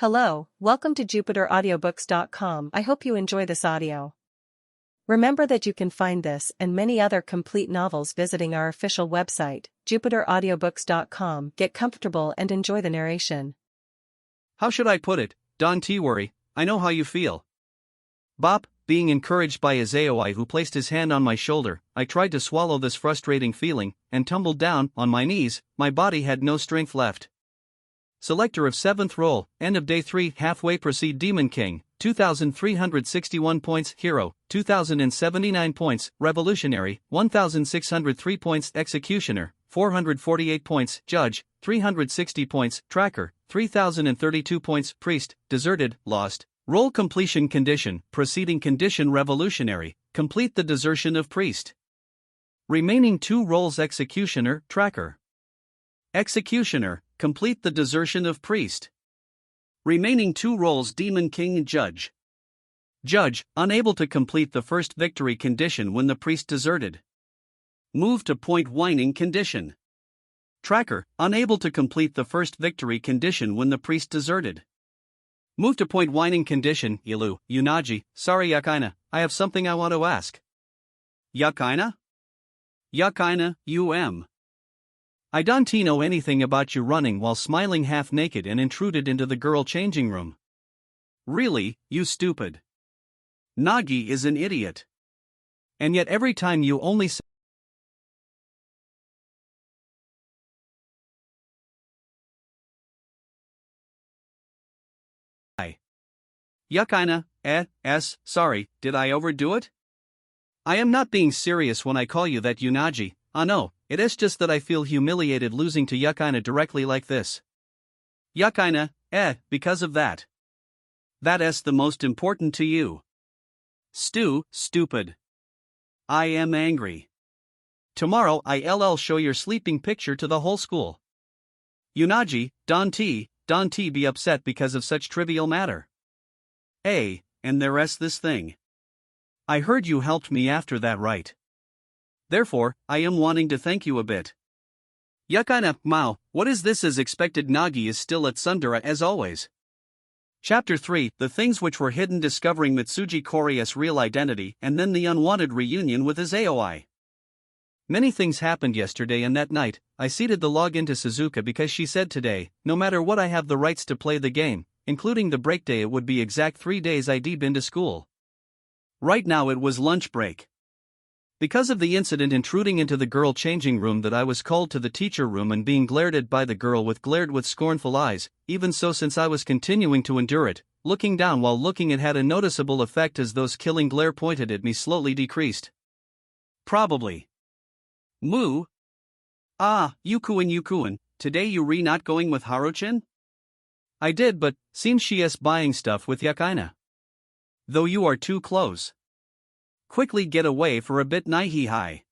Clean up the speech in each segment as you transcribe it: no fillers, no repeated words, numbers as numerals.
Hello, welcome to JupiterAudiobooks.com. I hope you enjoy this audio. Remember that you can find this and many other complete novels visiting our official website, JupiterAudiobooks.com. Get comfortable and enjoy the narration. How should I put it? Don't worry, I know how you feel. Bop, being encouraged by Azaoi who placed his hand on my shoulder, I tried to swallow this frustrating feeling and tumbled down on my knees. My body had no strength left. Selector of 7th roll, end of day 3, halfway proceed Demon King, 2,361 points, Hero, 2,079 points, Revolutionary, 1,603 points, Executioner, 448 points, Judge, 360 points, Tracker, 3,032 points, Priest, Deserted, Lost. Roll completion condition, preceding condition Revolutionary, complete the desertion of Priest. Remaining 2 rolls Executioner, Tracker. Executioner, complete the desertion of Priest. Remaining 2 rolls Demon King Judge. Judge, unable to complete the first victory condition when the Priest deserted. Move to point whining condition. Tracker, unable to complete the first victory condition when the Priest deserted. Move to point whining condition. Yuunagi, sorry Yakaina, I have something I want to ask. Yakaina? Yakaina, I don't know anything about you running while smiling half naked and intruded into the girl changing room. Really, you stupid. Nagi is an idiot. And yet every time you only say Yakaina, sorry, did I overdo it? I am not being serious when I call you that Yuunagi, no, it is just that I feel humiliated losing to Yakaina directly like this. Yakaina, because of that. That is the most important to you. Stupid. I am angry. Tomorrow I'll show your sleeping picture to the whole school. Yuunagi, don't be upset because of such trivial matter. And there is this thing. I heard you helped me after that, right? Therefore, I am wanting to thank you a bit. Yakaina, what is this as expected? Nagi is still at Sundara as always. Chapter 3, The Things Which Were Hidden, discovering Mitsuji Koriya's real identity and then the unwanted reunion with Azaoi. Many things happened yesterday and that night. I seeded the login to Suzuka because she said today, no matter what I have the rights to play the game, including the break day. It would be exact 3 days I'd been to school. Right now it was lunch break. Because of the incident intruding into the girl changing room that I was called to the teacher room and being glared at by the girl with scornful eyes. Even so, since I was continuing to endure it, looking down while looking, it had a noticeable effect as those killing glare pointed at me slowly decreased. Probably. Moo? Yukuin, today you not going with Haruchin? I did, but seems she is buying stuff with Yakaina. Though you are too close. Quickly get away for a bit, Naihihai.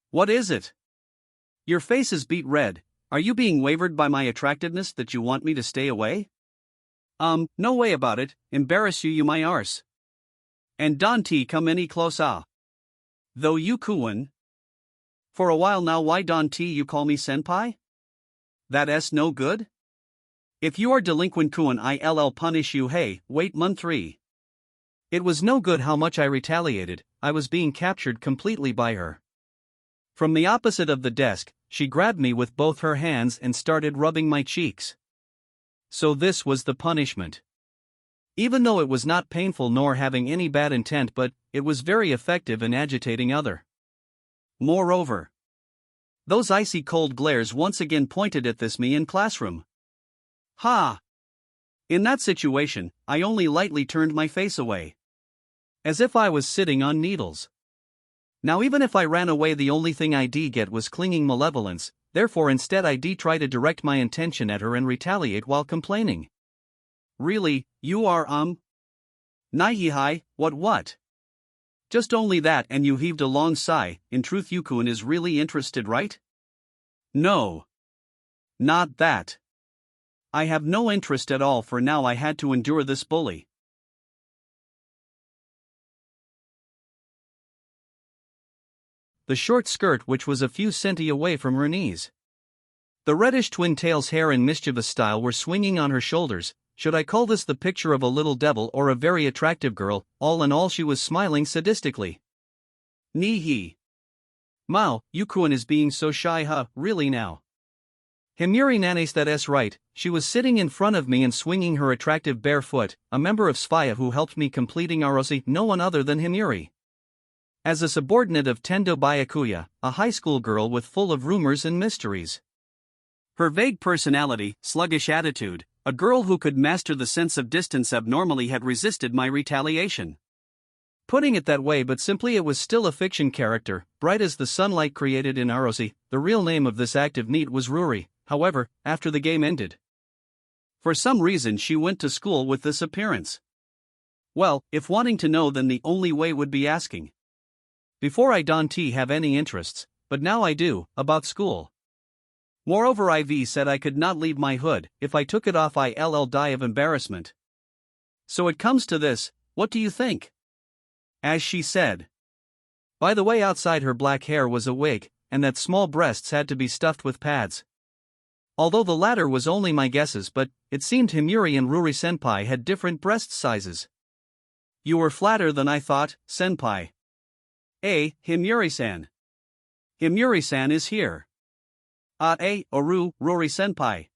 What is it? Your face is beet red. Are you being wavered by my attractiveness that you want me to stay away? No way about it, embarrass you my arse. And don't come any closer. Though you Kuin. For a while now, why don't you call me senpai? That is no good? If you are delinquent Kuin, I'll punish you. Hey, wait month 3. It was no good how much I retaliated. I was being captured completely by her. From the opposite of the desk, she grabbed me with both her hands and started rubbing my cheeks. So this was the punishment. Even though it was not painful nor having any bad intent, but it was very effective in agitating other. Moreover, those icy cold glares once again pointed at me in classroom. In that situation, I only lightly turned my face away. As if I was sitting on needles. Now even if I ran away, the only thing I'd get was clinging malevolence, therefore instead I'd try to direct my intention at her and retaliate while complaining. Really, you are Naihihai, what? Just only that, and you heaved a long sigh. In truth, Yukuin is really interested, right? No. Not that. I have no interest at all. For now I had to endure this bully. The short skirt which was a few centi away from her knees. The reddish twin tails hair in mischievous style were swinging on her shoulders, should I call this the picture of a little devil or a very attractive girl? All in all, she was smiling sadistically. Ni-hee. Mao, Yukuan is being so shy, huh, really now? Himuri nanes that's right, she was sitting in front of me and swinging her attractive bare foot, a member of Sphaya who helped me completing Arosi, no one other than Himuri. As a subordinate of Tendo Byakuya, a high school girl with full of rumors and mysteries. Her vague personality, sluggish attitude, a girl who could master the sense of distance abnormally had resisted my retaliation. Putting it that way, but simply, it was still a fiction character, bright as the sunlight created in Arosi. The real name of this active NEET was Ruri, however, after the game ended. For some reason she went to school with this appearance. Well, if wanting to know, then the only way would be asking. Before I don't have any interests, but now I do, about school. Moreover, IV said I could not leave my hood. If I took it off I'll die of embarrassment. So it comes to this, what do you think? As she said. By the way, outside her black hair was a wig, and that small breasts had to be stuffed with pads. Although the latter was only my guesses, but it seemed Himuri and Ruri senpai had different breast sizes. You were flatter than I thought, senpai. Himuri-san. Himuri-san is here. Oru, Ruri senpai.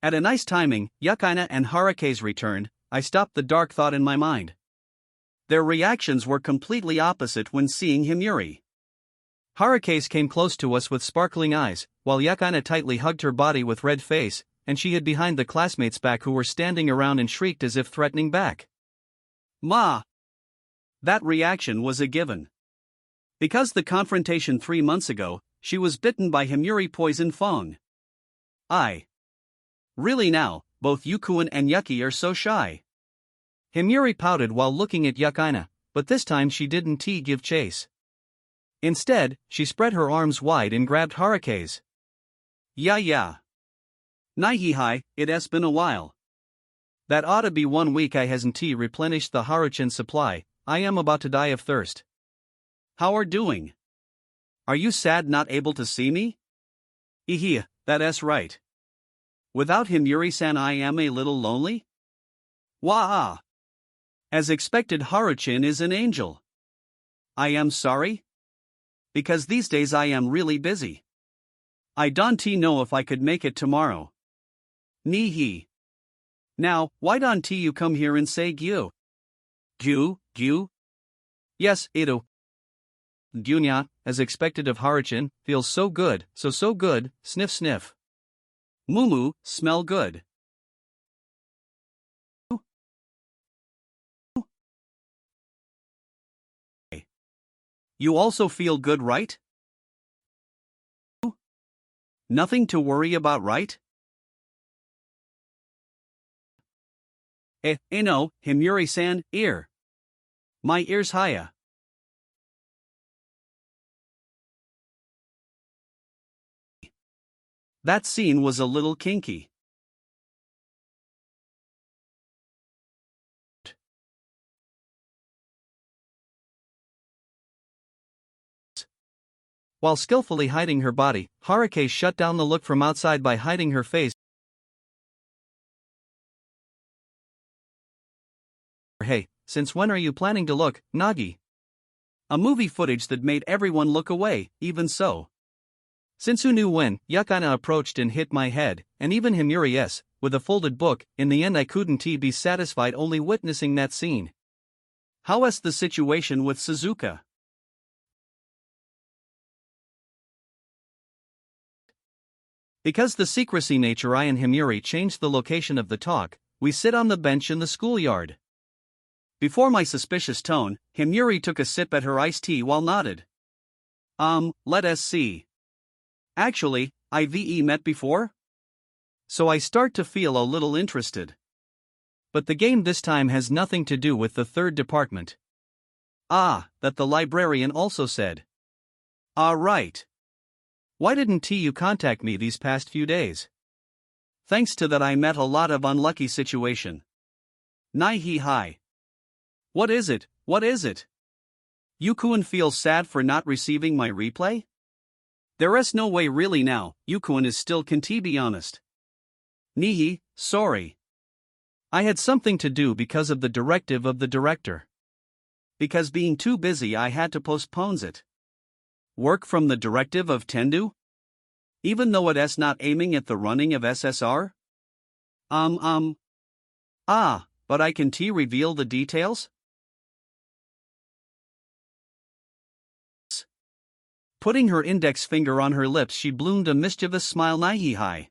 At a nice timing, Yukaina and Harukaze returned. I stopped the dark thought in my mind. Their reactions were completely opposite when seeing Himuri. Harukaze came close to us with sparkling eyes, while Yukaina tightly hugged her body with red face, and she hid behind the classmates back who were standing around and shrieked as if threatening back. Ma! That reaction was a given. Because the confrontation 3 months ago, she was bitten by Himuri poison Fong. Really now, both Yukuan and Yuki are so shy. Himuri pouted while looking at Yukaina, but this time she didn't give chase. Instead, she spread her arms wide and grabbed Harukaze. Yeah. Nihihai, it has been a while. That ought to be 1 week I hasn't replenished the Haruchan supply. I am about to die of thirst. How are doing? Are you sad not able to see me? That's right. Without Himuri-san I am a little lonely? Wah! As expected, Haruchan is an angel. I am sorry? Because these days I am really busy. I don't know if I could make it tomorrow. Ni-hee. Now, why don't you come here and say gyu? Gyu? Yes, Edo. Gyunya, as expected of Haruchan, feels so good, so good, sniff sniff. Mumu, smell good. You also feel good, right? Nothing to worry about, right? No, Himuri-san, ear. My ear's haya. That scene was a little kinky. While skillfully hiding her body, Harukaze shut down the look from outside by hiding her face. Hey, since when are you planning to look, Nagi? A movie footage that made everyone look away, even so. Since who knew when, Yukaina approached and hit my head, and even Himuri with a folded book. In the end I couldn't be satisfied only witnessing that scene. How's the situation with Suzuka? Because the secrecy nature, I and Himuri changed the location of the talk. We sit on the bench in the schoolyard. Before my suspicious tone, Himuri took a sip at her iced tea while nodded. Let us see. Actually, I've met before? So I start to feel a little interested. But the game this time has nothing to do with the third department. That the librarian also said. Right. Why didn't you contact me these past few days? Thanks to that I met a lot of unlucky situation. Nai-hi. What is it? Yukuan feels sad for not receiving my replay? There's no way really now, Yukuan is still can be honest. Nihi, sorry. I had something to do because of the directive of the director. Because being too busy I had to postpone it. Work from the directive of Tendu? Even though it's not aiming at the running of SSR? But I can reveal the details? Putting her index finger on her lips, she bloomed a mischievous smile. Nihihai.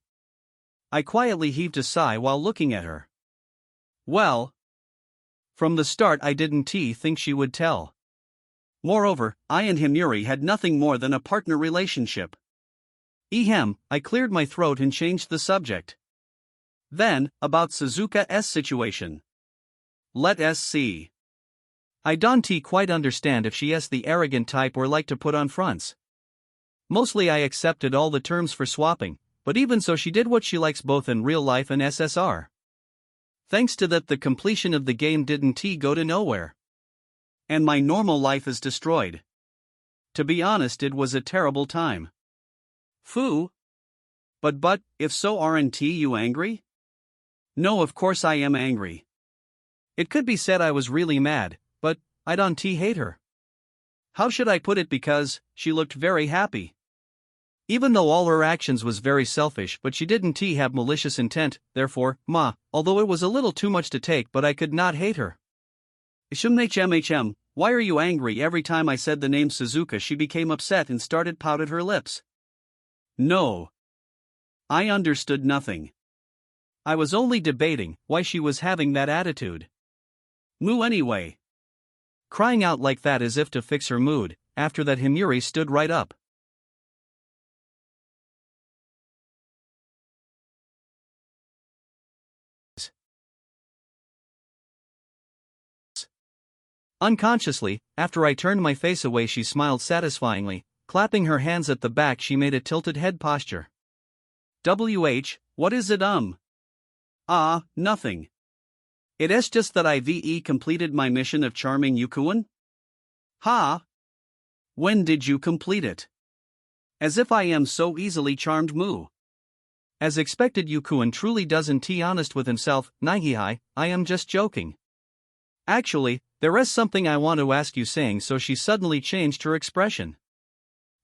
I quietly heaved a sigh while looking at her. Well, from the start I didn't think she would tell. Moreover, I and Himuri had nothing more than a partner relationship. I cleared my throat and changed the subject. Then, about Suzuka's situation. Let us see. I don't quite understand if she is the arrogant type or like to put on fronts. Mostly I accepted all the terms for swapping, but even so she did what she likes both in real life and SSR. Thanks to that the completion of the game didn't go to nowhere. And my normal life is destroyed. To be honest, it was a terrible time. Foo. But, if so, aren't you angry? No, of course I am angry. It could be said I was really mad, but I don't hate her. How should I put it? Because she looked very happy. Even though all her actions was very selfish, but she didn't have malicious intent, therefore, although it was a little too much to take, but I could not hate her. Why are you angry? Every time I said the name Suzuka she became upset and started pouted her lips. No. I understood nothing. I was only debating why she was having that attitude. Moo anyway. Crying out like that as if to fix her mood. After that Himuri stood right up. Unconsciously, after I turned my face away she smiled satisfyingly, clapping her hands at the back she made a tilted head posture. What is it? Nothing. It is just that I've completed my mission of charming Yukuan. Ha! When did you complete it? As if I am so easily charmed. Moo. As expected, Yukuan truly doesn't honest with himself. Nihihai, I am just joking. Actually, there is something I want to ask you, saying so she suddenly changed her expression.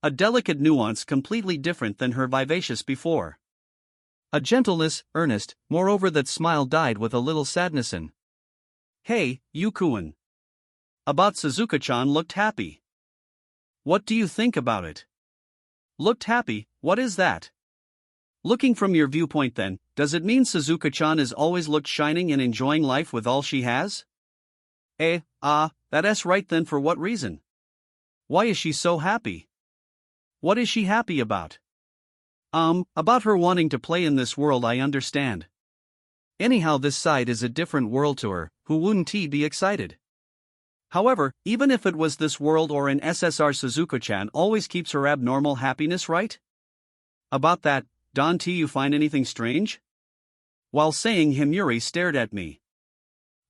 A delicate nuance completely different than her vivacious before. A gentleness, earnest, moreover that smile died with a little sadness in. Hey, Yukuan. About Suzuka-chan looked happy. What do you think about it? Looked happy, what is that? Looking from your viewpoint then, does it mean Suzuka-chan is always looked shining and enjoying life with all she has? That's right then. For what reason? Why is she so happy? What is she happy about? About her wanting to play in this world, I understand. Anyhow, this side is a different world to her, who wouldn't be excited? However, even if it was this world or an SSR, Suzuka-chan always keeps her abnormal happiness, right? About that, don't you find anything strange? While saying, Himuri stared at me.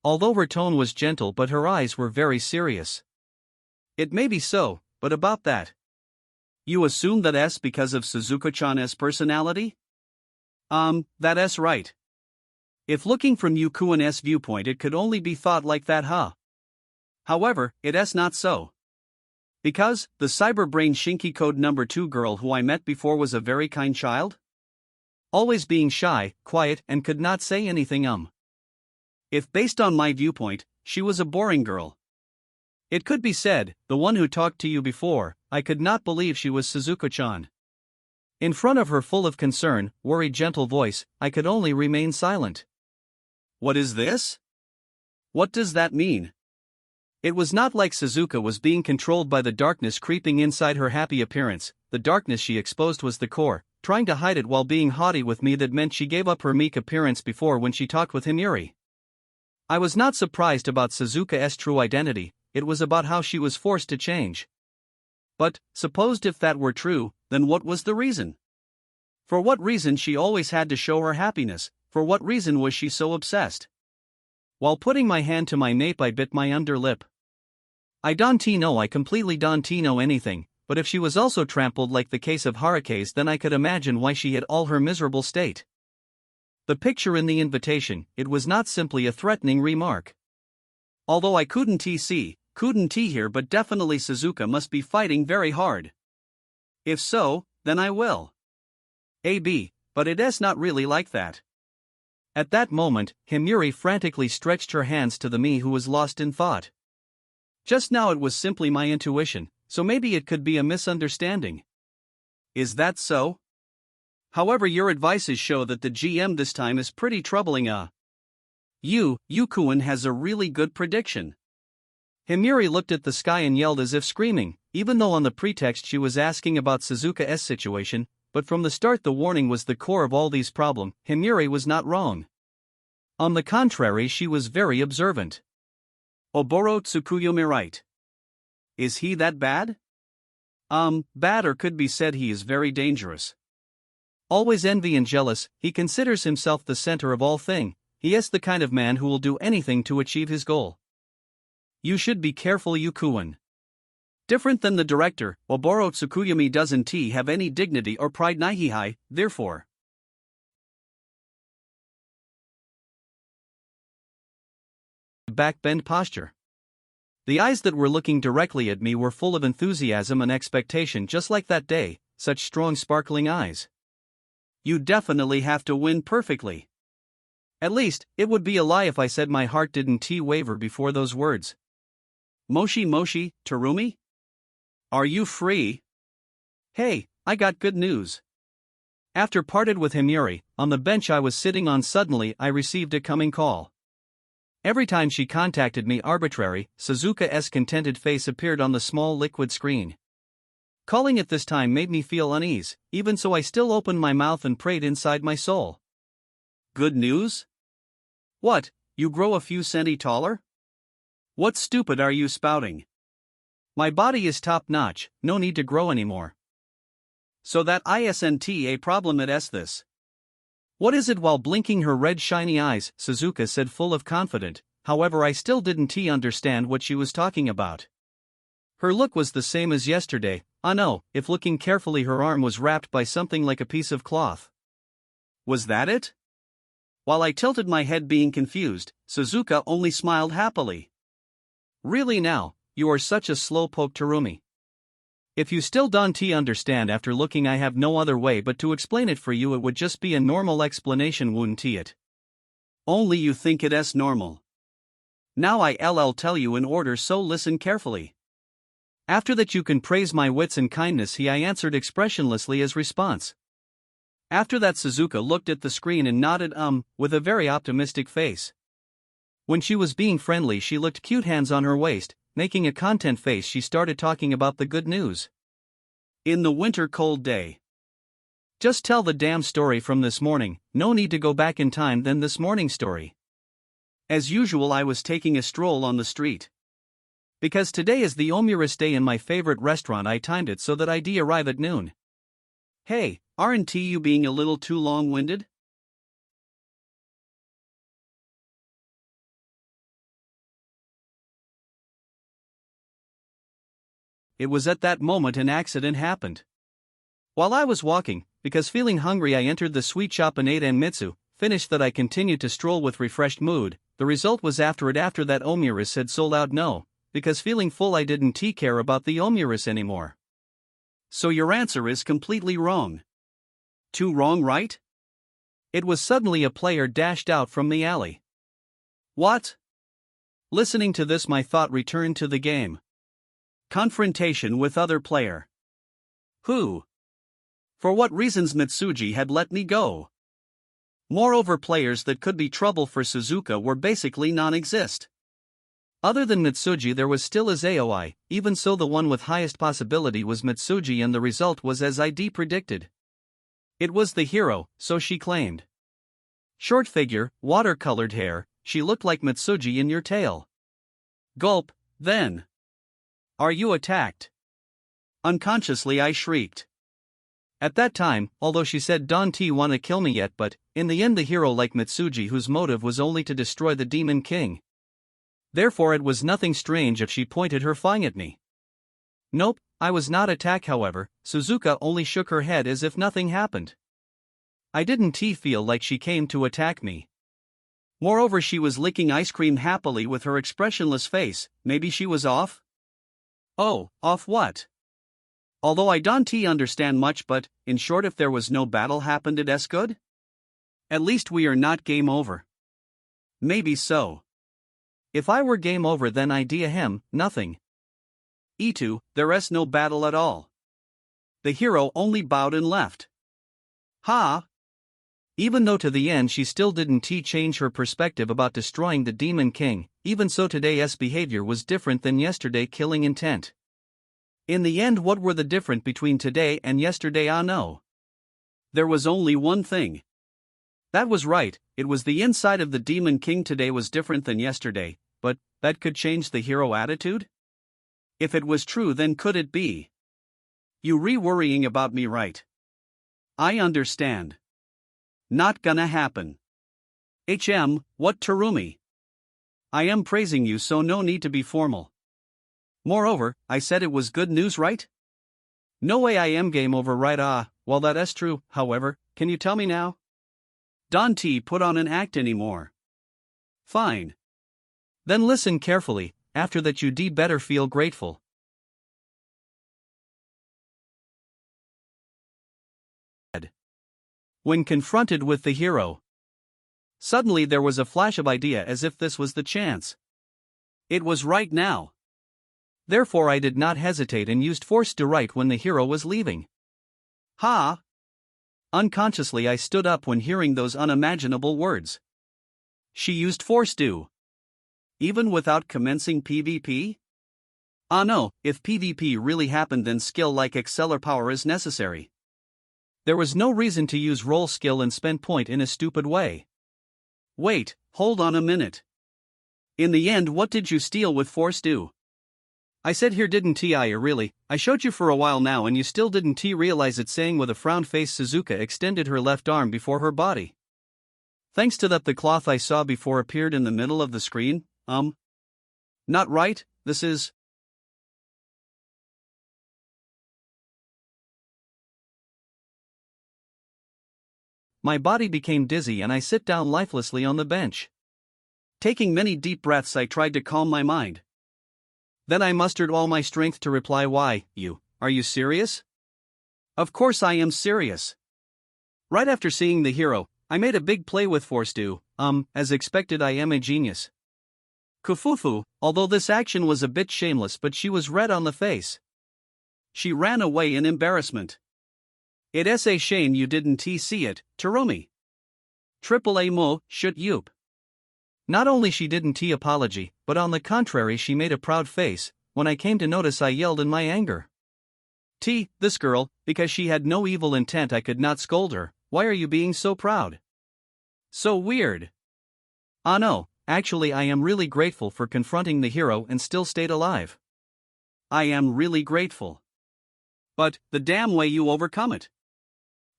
Although her tone was gentle, but her eyes were very serious. It may be so, but about that. You assume that's because of Suzuka-chan's personality? That's right. If looking from Yukuan's viewpoint it could only be thought like that, huh? However, it's not so. Because, the cyberbrain Shinki Code number 2 girl who I met before was a very kind child? Always being shy, quiet, and could not say anything. If based on my viewpoint, she was a boring girl. It could be said, the one who talked to you before, I could not believe she was Suzuka-chan. In front of her full of concern, worried gentle voice, I could only remain silent. What is this? What does that mean? It was not like Suzuka was being controlled by the darkness creeping inside her happy appearance. The darkness she exposed was the core, trying to hide it while being haughty with me. That meant she gave up her meek appearance before when she talked with Himuri. I was not surprised about Suzuka's true identity, it was about how she was forced to change. But, supposed if that were true, then what was the reason? For what reason she always had to show her happiness? For what reason was she so obsessed? While putting my hand to my nape I bit my underlip. I completely don't know anything, but if she was also trampled like the case of Harukaze, then I could imagine why she had all her miserable state. The picture in the invitation, it was not simply a threatening remark. Although I couldn't hear, but definitely Suzuka must be fighting very hard. If so, then I will. But it is not really like that. At that moment, Himuri frantically stretched her hands to the me who was lost in thought. Just now it was simply my intuition, so maybe it could be a misunderstanding. Is that so? However, your advices show that the GM this time is pretty troubling. Yukuin has a really good prediction. Himuri looked at the sky and yelled as if screaming, even though on the pretext she was asking about Suzuka's situation, but from the start the warning was the core of all these problems. Himuri was not wrong. On the contrary, she was very observant. Oboro Tsukuyomi right. Is he that bad? Bad, or could be said he is very dangerous. Always envy and jealous, he considers himself the center of all things. He is the kind of man who will do anything to achieve his goal. You should be careful, Yukuin. Different than the director, Oboro Tsukuyomi doesn't have any dignity or pride. Nihihai, therefore. Backbend posture. The eyes that were looking directly at me were full of enthusiasm and expectation, just like that day, such strong sparkling eyes. You definitely have to win perfectly. At least, it would be a lie if I said my heart didn't waver before those words. Moshi, Tarumi? Are you free? Hey, I got good news. After parted with Himuri, on the bench I was sitting on, suddenly I received a coming call. Every time she contacted me arbitrary, Suzuka's contented face appeared on the small liquid screen. Calling it this time made me feel unease, even so I still opened my mouth and prayed inside my soul. Good news? What, you grow a few centi taller? What stupid are you spouting? My body is top-notch, no need to grow anymore. So that isn't a problem at this. What is it? While blinking her red shiny eyes, Suzuka said, full of confidence. However, I still didn't understand what she was talking about. Her look was the same as yesterday. No, if looking carefully her arm was wrapped by something like a piece of cloth. Was that it? While I tilted my head being confused, Suzuka only smiled happily. Really now, you are such a slowpoke, Tarumi. If you still don't understand after looking, I have no other way but to explain it for you. It would just be a normal explanation, wouldn't it? Only you think it is normal. Now I'll tell you in order, so listen carefully. After that you can praise my wits and kindness, I answered expressionlessly as response. After that Suzuka looked at the screen and nodded with a very optimistic face. When she was being friendly she looked cute, hands on her waist, making a content face. She started talking about the good news. In the winter cold day. Just tell the damn story from this morning, no need to go back in time. Then this morning's story. As usual I was taking a stroll on the street. Because today is the omurus day in my favorite restaurant, I timed it so that I'd arrive at noon. Hey, aren't you being a little too long-winded? It was at that moment an accident happened. While I was walking, because feeling hungry, I entered the sweet shop and ate, and Mitsu, finished that I continued to stroll with refreshed mood. The result was after that omurus had sold out. No, because feeling full I didn't care about the omurus anymore. So your answer is completely wrong. Too wrong, right? It was suddenly a player dashed out from the alley. What? Listening to this my thought returned to the game. Confrontation with other player. Who? For what reasons Mitsuji had let me go? Moreover, players that could be trouble for Suzuka were basically non-exist. Other than Mitsuji there was still Azaoi, even so the one with highest possibility was Mitsuji, and the result was as I'd predicted. It was the hero, so she claimed. Short figure, watercolored hair, she looked like Mitsuji in your tale. Gulp, then. Are you attacked? Unconsciously I shrieked. At that time, although she said don't wanna kill me yet, but, in the end the hero like Mitsuji, whose motive was only to destroy the Demon King. Therefore it was nothing strange if she pointed her fang at me. Nope, I was not attacked. However, Suzuka only shook her head as if nothing happened. I didn't feel like she came to attack me. Moreover, she was licking ice cream happily with her expressionless face. Maybe she was off? Oh, off what? Although I don't understand much, but, in short, if there was no battle happened, it's good? At least we are not game over. Maybe so. If I were game over, then idea him, nothing. E2, there's no battle at all. The hero only bowed and left. Ha! Even though to the end she still didn't change her perspective about destroying the Demon King, even so today's behavior was different than yesterday killing intent. In the end, what were the difference between today and yesterday? Ah no. There was only one thing. That was right, it was the inside of the Demon King today was different than yesterday, but that could change the hero attitude? If it was true, then could it be? You worrying about me, right? I understand. Not gonna happen. What, Tarumi? I am praising you, so no need to be formal. Moreover, I said it was good news, right? No way, I am game over, right? Ah, well, that is true. However, can you tell me now? Don't put on an act anymore. Fine. Then listen carefully, after that you better feel grateful. When confronted with the hero, suddenly there was a flash of idea, as if this was the chance. It was right now. Therefore I did not hesitate and used force to right when the hero was leaving. Ha! Unconsciously I stood up when hearing those unimaginable words. She used force to. Even without commencing PvP? Ah no, if PvP really happened, then skill like Exceller power is necessary. There was no reason to use roll skill and spend point in a stupid way. Wait, hold on a minute. In the end, what did you steal with force do? I said here, didn't I really? I showed you for a while now and you still didn't realize it, saying with a frown face. Suzuka extended her left arm before her body. Thanks to that, the cloth I saw before appeared in the middle of the screen. Not right, this is... My body became dizzy and I sit down lifelessly on the bench. Taking many deep breaths, I tried to calm my mind. Then I mustered all my strength to reply, why, are you serious? Of course I am serious. Right after seeing the hero, I made a big play with force do, as expected. I am a genius. Kufufu, although this action was a bit shameless, but she was red on the face. She ran away in embarrassment. It's a shame you didn't see it, Tarumi. Triple A mo, shoot yoop. Not only she didn't apology, but on the contrary she made a proud face. When I came to notice, I yelled in my anger. This girl, because she had no evil intent, I could not scold her. Why are you being so proud? So weird. Ah no, actually I am really grateful for confronting the hero and still stayed alive. I am really grateful. But, the damn way you overcome it.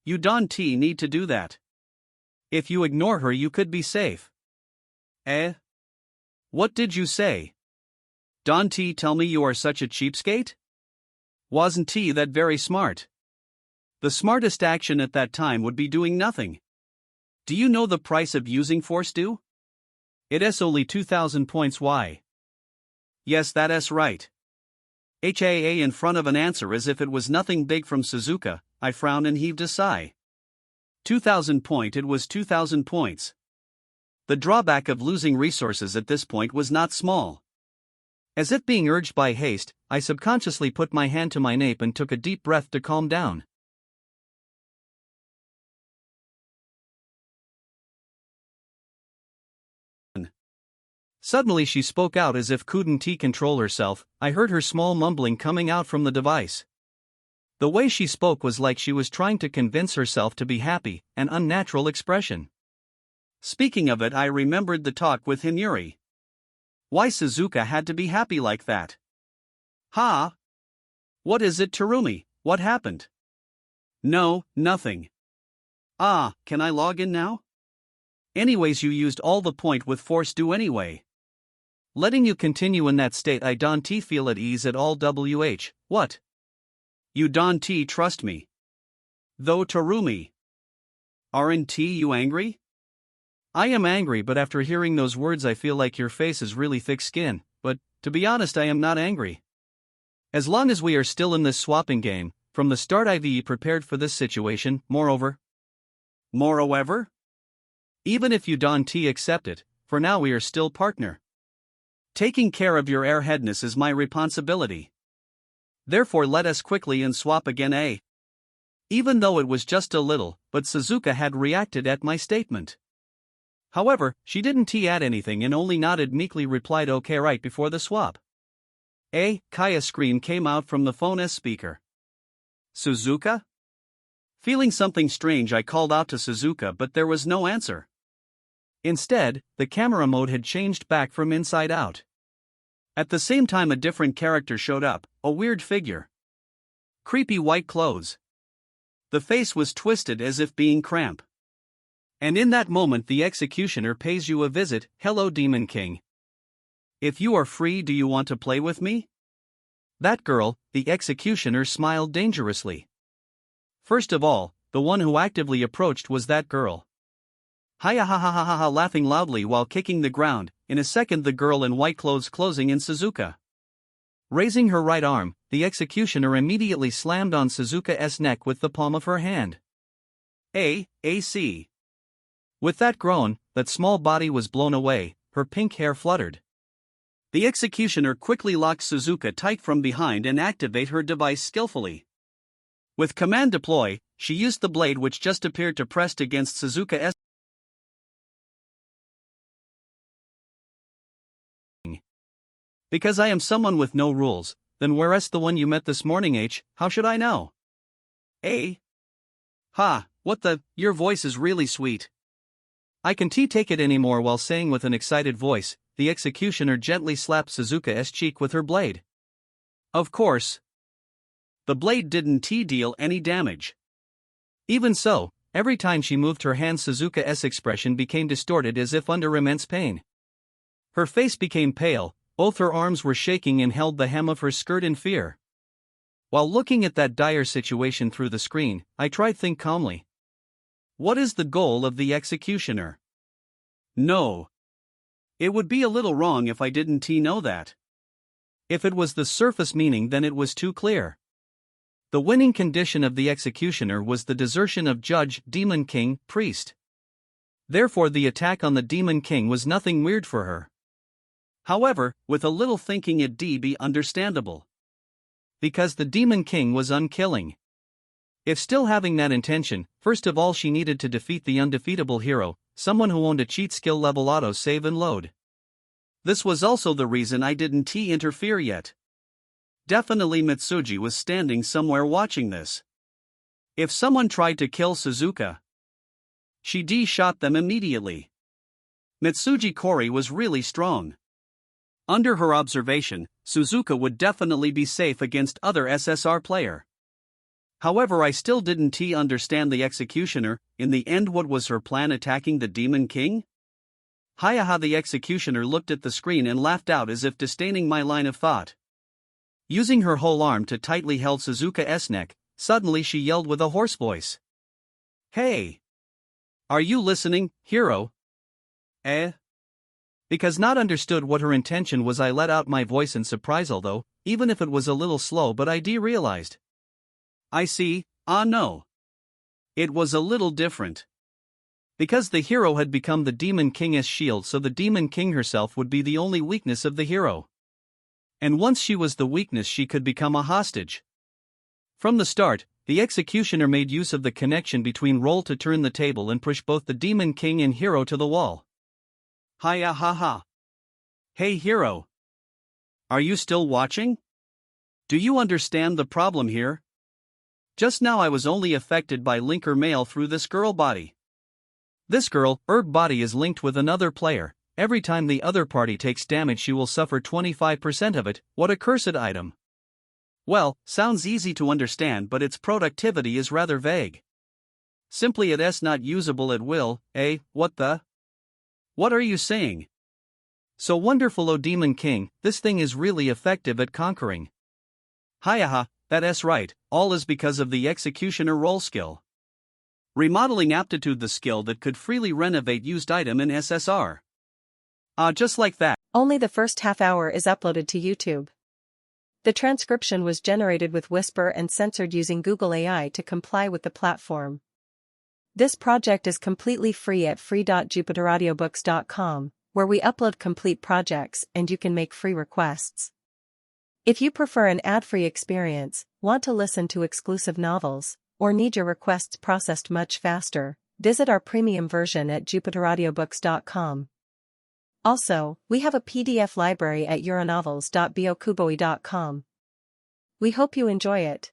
You don't need to do that. If you ignore her you could be safe. Eh? What did you say? Don't tell me you are such a cheapskate? Wasn't that very smart? The smartest action at that time would be doing nothing. Do you know the price of using force do? It's only 2,000 points. Why? Yes, that's right. HAA in front of an answer as if it was nothing big from Suzuka. I frowned and heaved a sigh. 2,000 point, it was 2,000 points. The drawback of losing resources at this point was not small. As if being urged by haste, I subconsciously put my hand to my nape and took a deep breath to calm down. Suddenly she spoke out as if couldn't control herself. I heard her small mumbling coming out from the device. The way she spoke was like she was trying to convince herself to be happy, an unnatural expression. Speaking of it, I remembered the talk with Hinuri. Why Suzuka had to be happy like that? Ha! What is it, Tarumi? What happened? No, nothing. Ah, can I log in now? Anyways, you used all the point with force do anyway. Letting you continue in that state, I don't feel at ease at all. What? You don't trust me. Though, Tarumi. Aren't you angry? I am angry, but after hearing those words I feel like your face is really thick skin, but, to be honest, I am not angry. As long as we are still in this swapping game, from the start I've prepared for this situation, moreover, even if you don't accept it, for now we are still partner. Taking care of your airheadness is my responsibility. Therefore let us quickly and swap again, eh? Even though it was just a little, but Suzuka had reacted at my statement. However, she didn't add anything and only nodded meekly replied okay right before the swap. Kaya scream came out from the phone's speaker. Suzuka? Feeling something strange I called out to Suzuka but there was no answer. Instead, the camera mode had changed back from inside out. At the same time a different character showed up, a weird figure. Creepy white clothes. The face was twisted as if being cramp. And in that moment the executioner pays you a visit. Hello Demon King. If you are free, do you want to play with me? That girl, the executioner smiled dangerously. First of all, the one who actively approached was that girl. Hiya ha ha ha ha ha laughing loudly while kicking the ground. In a second the girl in white clothes closing in Suzuka. Raising her right arm, the executioner immediately slammed on Suzuka's neck with the palm of her hand. AC. With that groan, that small body was blown away, her pink hair fluttered. The executioner quickly locked Suzuka tight from behind and activate her device skillfully. With command deploy, she used the blade which just appeared to pressed against Suzuka's. Because I am someone with no rules, then where's the one you met this morning? How should I know? Ha, what the, your voice is really sweet. I can't take it anymore while saying with an excited voice, the executioner gently slapped Suzuka's cheek with her blade. Of course. The blade didn't deal any damage. Even so, every time she moved her hand Suzuka's expression became distorted as if under immense pain. Her face became pale, both her arms were shaking and held the hem of her skirt in fear. While looking at that dire situation through the screen, I tried to think calmly. What is the goal of the executioner? No. It would be a little wrong if I didn't know that. If it was the surface meaning then it was too clear. The winning condition of the executioner was the desertion of Judge, Demon King, Priest. Therefore the attack on the Demon King was nothing weird for her. However, with a little thinking it'd be understandable. Because the Demon King was unkilling. If still having that intention, first of all she needed to defeat the undefeatable hero, someone who owned a cheat skill level auto save and load. This was also the reason I didn't interfere yet. Definitely Mitsuji was standing somewhere watching this. If someone tried to kill Suzuka, she shot them immediately. Mitsuji Kori was really strong. Under her observation, Suzuka would definitely be safe against other SSR player. However, I still didn't understand the executioner. In the end, what was her plan attacking the Demon King? Hayaha the executioner looked at the screen and laughed out as if disdaining my line of thought. Using her whole arm to tightly held Suzuka's neck, suddenly she yelled with a hoarse voice. Hey! Are you listening, hero? Because not understood what her intention was I let out my voice in surprise although, even if it was a little slow but I realized. I see, no. It was a little different. Because the hero had become the Demon King's shield so the Demon King herself would be the only weakness of the hero. And once she was the weakness she could become a hostage. From the start, the executioner made use of the connection between roll to turn the table and push both the Demon King and hero to the wall. Hiya ha ha. Hey hero. Are you still watching? Do you understand the problem here? Just now I was only affected by linker mail through this girl body. This girl, body is linked with another player. Every time the other party takes damage she will suffer 25% of it. What a cursed item. Well, sounds easy to understand but its productivity is rather vague. Simply it's not usable at will, what the? What are you saying? So wonderful O Demon King, this thing is really effective at conquering. Hayaha, that's right, all is because of the executioner roll skill. Remodeling aptitude, the skill that could freely renovate used item in SSR. Just like that. Only the first half hour is uploaded to YouTube. The transcription was generated with Whisper and censored using Google AI to comply with the platform. This project is completely free at free.jupiteraudiobooks.com, where we upload complete projects and you can make free requests. If you prefer an ad-free experience, want to listen to exclusive novels, or need your requests processed much faster, visit our premium version at jupiteraudiobooks.com. Also, we have a PDF library at uranovels.bokuboi.com. We hope you enjoy it.